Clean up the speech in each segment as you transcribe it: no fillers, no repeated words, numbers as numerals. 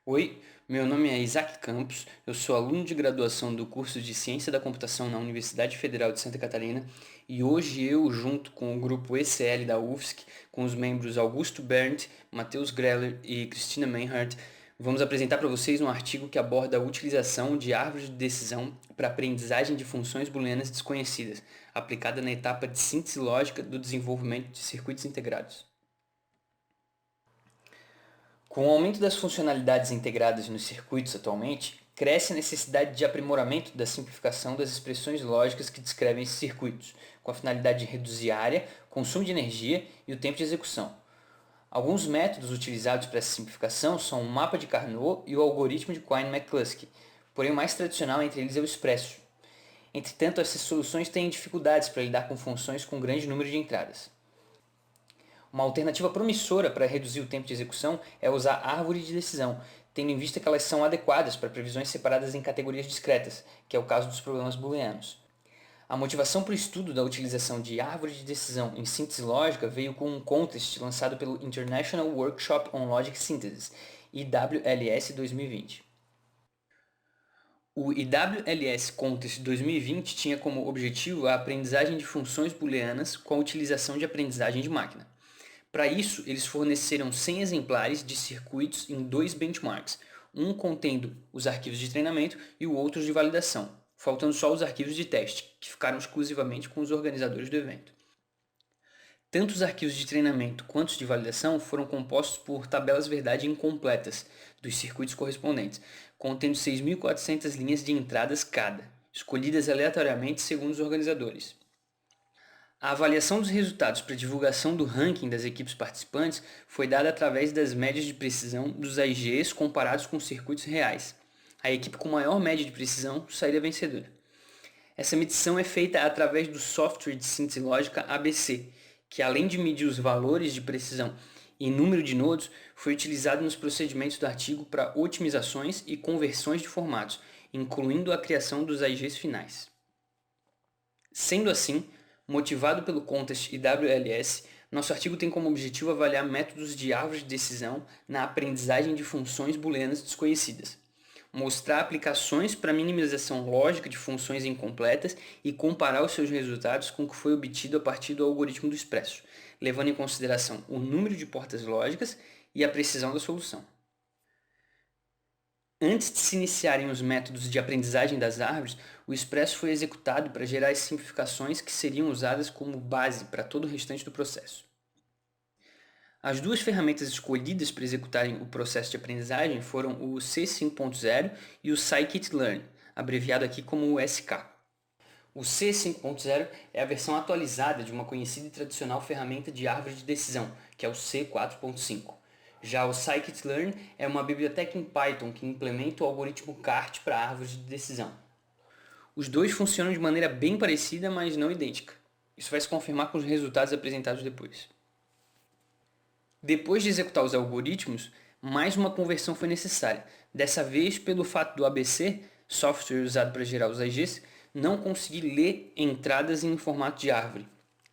Oi, meu nome é Isaac Campos, eu sou aluno de graduação do curso de Ciência da Computação na Universidade Federal de Santa Catarina e hoje eu, junto com o grupo ECL da UFSC, com os membros Augusto Berndt, Matheus Greller e Christina Meinhardt, vamos apresentar para vocês um artigo que aborda a utilização de árvores de decisão para aprendizagem de funções booleanas desconhecidas, aplicada na etapa de síntese lógica do desenvolvimento de circuitos integrados. Com o aumento das funcionalidades integradas nos circuitos atualmente, cresce a necessidade de aprimoramento da simplificação das expressões lógicas que descrevem esses circuitos, com a finalidade de reduzir a área, consumo de energia e o tempo de execução. Alguns métodos utilizados para essa simplificação são o mapa de Carnot e o algoritmo de Quine-McCluskey, porém o mais tradicional entre eles é o expresso. Entretanto, essas soluções têm dificuldades para lidar com funções com grande número de entradas. Uma alternativa promissora para reduzir o tempo de execução é usar árvore de decisão, tendo em vista que elas são adequadas para previsões separadas em categorias discretas, que é o caso dos problemas booleanos. A motivação para o estudo da utilização de árvore de decisão em síntese lógica veio com um contest lançado pelo International Workshop on Logic Synthesis, IWLS 2020. O IWLS Contest 2020 tinha como objetivo a aprendizagem de funções booleanas com a utilização de aprendizagem de máquina. Para isso, eles forneceram 100 exemplares de circuitos em dois benchmarks, um contendo os arquivos de treinamento e o outro de validação, faltando só os arquivos de teste, que ficaram exclusivamente com os organizadores do evento. Tanto os arquivos de treinamento quanto os de validação foram compostos por tabelas verdade incompletas dos circuitos correspondentes, contendo 6.400 linhas de entradas cada, escolhidas aleatoriamente segundo os organizadores. A avaliação dos resultados para divulgação do ranking das equipes participantes foi dada através das médias de precisão dos AIGs comparados com circuitos reais. A equipe com maior média de precisão sairia vencedora. Essa medição é feita através do software de síntese lógica ABC, que além de medir os valores de precisão e número de nodos, foi utilizado nos procedimentos do artigo para otimizações e conversões de formatos, incluindo a criação dos AIGs finais. Sendo assim, motivado pelo Contest IWLS, nosso artigo tem como objetivo avaliar métodos de árvore de decisão na aprendizagem de funções booleanas desconhecidas, mostrar aplicações para minimização lógica de funções incompletas e comparar os seus resultados com o que foi obtido a partir do algoritmo do expresso, levando em consideração o número de portas lógicas e a precisão da solução. Antes de se iniciarem os métodos de aprendizagem das árvores, o Expresso foi executado para gerar as simplificações que seriam usadas como base para todo o restante do processo. As duas ferramentas escolhidas para executarem o processo de aprendizagem foram o C5.0 e o Scikit-learn, abreviado aqui como o SK. O C5.0 é a versão atualizada de uma conhecida e tradicional ferramenta de árvore de decisão, que é o C4.5. Já o Scikit-learn é uma biblioteca em Python que implementa o algoritmo CART para árvores de decisão. Os dois funcionam de maneira bem parecida, mas não idêntica. Isso vai se confirmar com os resultados apresentados depois. Depois de executar os algoritmos, mais uma conversão foi necessária, dessa vez pelo fato do ABC, software usado para gerar os AGs, não conseguir ler entradas em formato de árvore.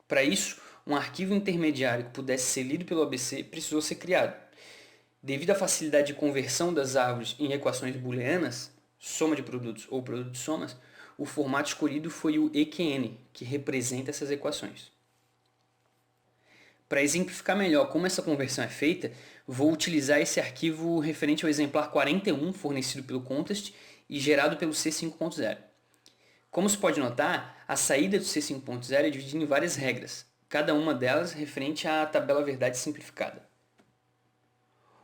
Para isso, um arquivo intermediário que pudesse ser lido pelo ABC precisou ser criado. Devido à facilidade de conversão das árvores em equações booleanas, soma de produtos ou produto de somas, o formato escolhido foi o EQN, que representa essas equações. Para exemplificar melhor como essa conversão é feita, vou utilizar esse arquivo referente ao exemplar 41 fornecido pelo Contest e gerado pelo C5.0. Como se pode notar, a saída do C5.0 é dividida em várias regras, cada uma delas referente à tabela verdade simplificada.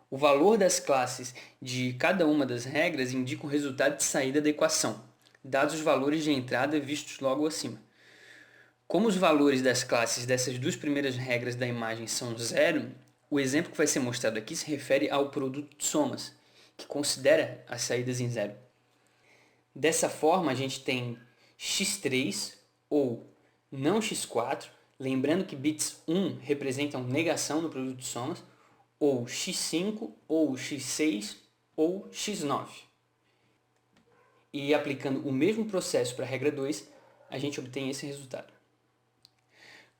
O valor das classes de cada uma das regras indica o resultado de saída da equação, dados os valores de entrada vistos logo acima. Como os valores das classes dessas duas primeiras regras da imagem são zero, o exemplo que vai ser mostrado aqui se refere ao produto de somas, que considera as saídas em zero. Dessa forma, a gente tem x3 ou não x4, lembrando que bits 1 representam negação no produto de somas, ou x5, ou x6, ou x9. E aplicando o mesmo processo para a regra 2, a gente obtém esse resultado.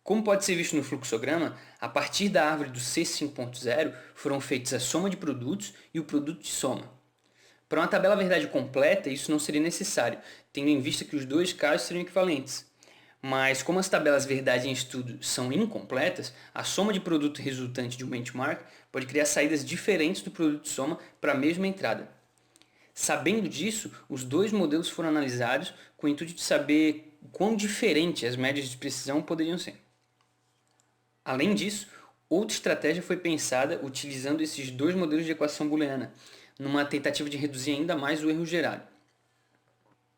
Como pode ser visto no fluxograma, a partir da árvore do C5.0 foram feitos a soma de produtos e o produto de soma. Para uma tabela verdade completa, isso não seria necessário, tendo em vista que os dois casos seriam equivalentes. Mas como as tabelas verdade em estudo são incompletas, a soma de produto resultante de um benchmark pode criar saídas diferentes do produto de soma para a mesma entrada. Sabendo disso, os dois modelos foram analisados com o intuito de saber quão diferentes as médias de precisão poderiam ser. Além disso, outra estratégia foi pensada utilizando esses dois modelos de equação booleana, numa tentativa de reduzir ainda mais o erro gerado.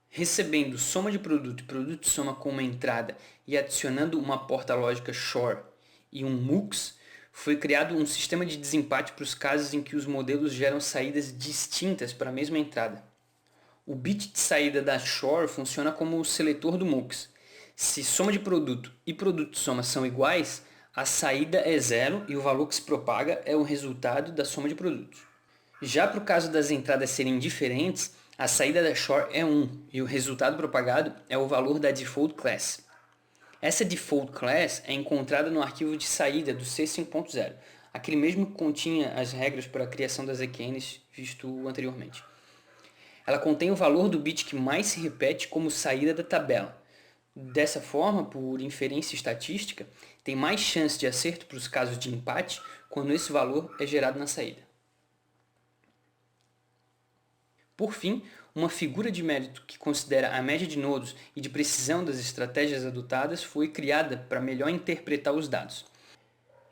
Recebendo soma de produto e produto de soma como entrada e adicionando uma porta lógica SHOR e um MUX, foi criado um sistema de desempate para os casos em que os modelos geram saídas distintas para a mesma entrada. O bit de saída da SHOR funciona como o seletor do MUX. Se soma de produto e produto de soma são iguais, a saída é zero e o valor que se propaga é o resultado da soma de produtos. Já para o caso das entradas serem diferentes, a saída da SHOR é 1 e o resultado propagado é o valor da default class. Essa default class é encontrada no arquivo de saída do C5.0, aquele mesmo que continha as regras para a criação das EQNs visto anteriormente. Ela contém o valor do bit que mais se repete como saída da tabela. Dessa forma, por inferência estatística, tem mais chance de acerto para os casos de empate quando esse valor é gerado na saída. Por fim, uma figura de mérito que considera a média de nodos e de precisão das estratégias adotadas foi criada para melhor interpretar os dados.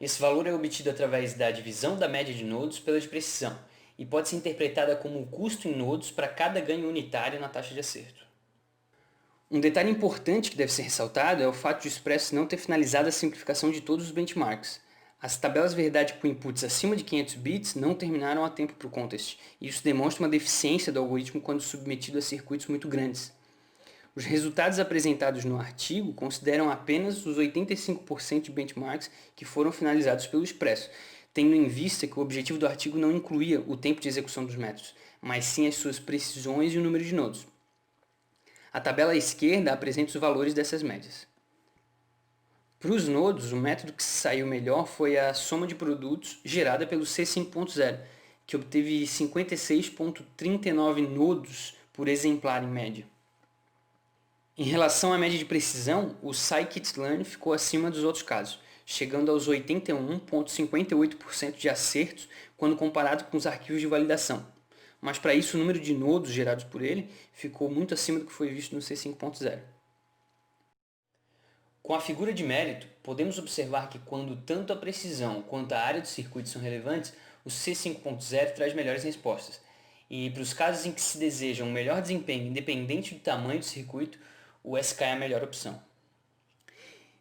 Esse valor é obtido através da divisão da média de nodos pela de precisão e pode ser interpretada como o custo em nodos para cada ganho unitário na taxa de acerto. Um detalhe importante que deve ser ressaltado é o fato de o Expresso não ter finalizado a simplificação de todos os benchmarks. As tabelas verdade com inputs acima de 500 bits não terminaram a tempo para o contest, e isso demonstra uma deficiência do algoritmo quando submetido a circuitos muito grandes. Os resultados apresentados no artigo consideram apenas os 85% de benchmarks que foram finalizados pelo Expresso, tendo em vista que o objetivo do artigo não incluía o tempo de execução dos métodos, mas sim as suas precisões e o número de nodos. A tabela à esquerda apresenta os valores dessas médias. Para os nodos, o método que saiu melhor foi a soma de produtos gerada pelo C5.0, que obteve 56,39 nodos por exemplar em média. Em relação à média de precisão, o scikit-learn ficou acima dos outros casos, chegando aos 81,58% de acertos quando comparado com os arquivos de validação. Mas para isso o número de nodos gerados por ele ficou muito acima do que foi visto no C5.0. Com a figura de mérito, podemos observar que quando tanto a precisão quanto a área do circuito são relevantes, o C5.0 traz melhores respostas. E para os casos em que se deseja um melhor desempenho independente do tamanho do circuito, o SK é a melhor opção.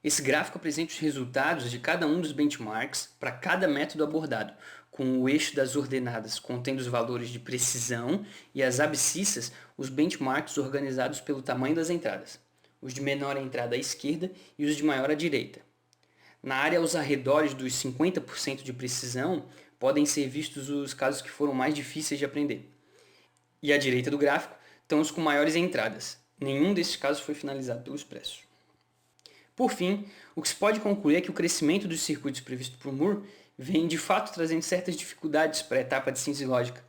Esse gráfico apresenta os resultados de cada um dos benchmarks para cada método abordado, com o eixo das ordenadas contendo os valores de precisão e as abscissas os benchmarks organizados pelo tamanho das entradas, os de menor entrada à esquerda e os de maior à direita. Na área aos arredores dos 50% de precisão, podem ser vistos os casos que foram mais difíceis de aprender. E à direita do gráfico estão os com maiores entradas. Nenhum desses casos foi finalizado pelo Expresso. Por fim, o que se pode concluir é que o crescimento dos circuitos previsto por Moore vem de fato trazendo certas dificuldades para a etapa de síntese lógica,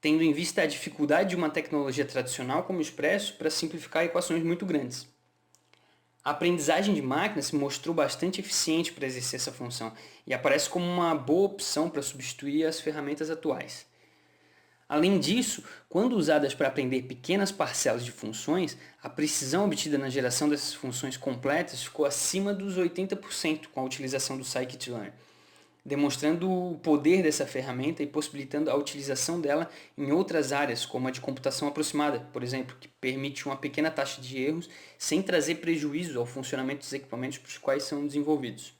tendo em vista a dificuldade de uma tecnologia tradicional como o Expresso para simplificar equações muito grandes. A aprendizagem de máquina se mostrou bastante eficiente para exercer essa função e aparece como uma boa opção para substituir as ferramentas atuais. Além disso, quando usadas para aprender pequenas parcelas de funções, a precisão obtida na geração dessas funções completas ficou acima dos 80% com a utilização do scikit-learn, demonstrando o poder dessa ferramenta e possibilitando a utilização dela em outras áreas, como a de computação aproximada, por exemplo, que permite uma pequena taxa de erros sem trazer prejuízo ao funcionamento dos equipamentos para os quais são desenvolvidos.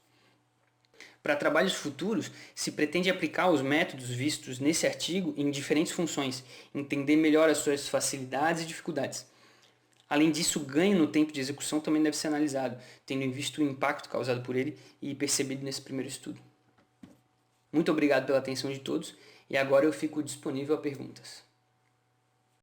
Para trabalhos futuros, se pretende aplicar os métodos vistos nesse artigo em diferentes funções, entender melhor as suas facilidades e dificuldades. Além disso, o ganho no tempo de execução também deve ser analisado, tendo em vista o impacto causado por ele e percebido nesse primeiro estudo. Muito obrigado pela atenção de todos e agora eu fico disponível a perguntas.